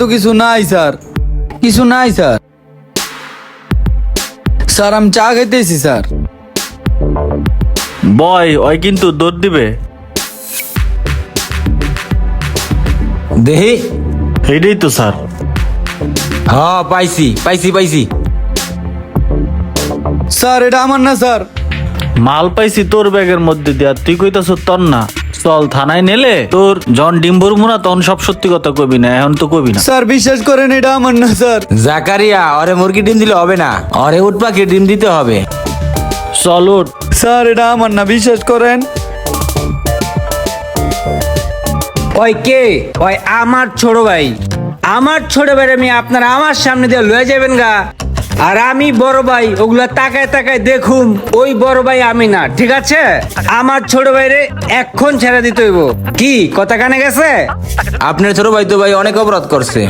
তো কিছু নাই স্যার, কিছু নাই স্যার। স্যার আমি চা খাইতেছি স্যার। বয় ওই কিন্তু দৌড় দিবে। দেহি। এইটাই তো স্যার। হ পাইছি পাইছি পাইছি। স্যার এটা আমার না স্যার। মাল পাইছি তোর ব্যাগের মধ্যে দিয়া, তুই কইতাছ তোর না। চল থানায় নেলে তোর জন ডিম্বুর মুনা তখন সব সত্যি কথা কবি না, এখন তো কবি না। স্যার বিশ্বাস করেন এটা আমার না স্যার। জাকারিয়া ওরে মুরগি ডিম দিলে হবে না, ওরে উট পাখি ডিম দিতে হবে। চল উঠ। স্যার এটা আমার না, বিশ্বাস করেন। ওই কে? ওই আমার ছোট ভাই। আমার ছোট ভাই আমি আপনারা আমার সামনে দিয়ে লয়ে যাবেন গা। আর আমি বড় ভাই, ওগুলা তাকায় তাকায় দেখুম ওই বড় ভাই আমি না, ঠিক আছে? আমার ছোট ভাইরে এক্ষণ ছেড়ে দিতে হইব। কি কথা কানে গেছে? আপনার ছোট ভাই তো ভাই অনেক অপরাধ করছে,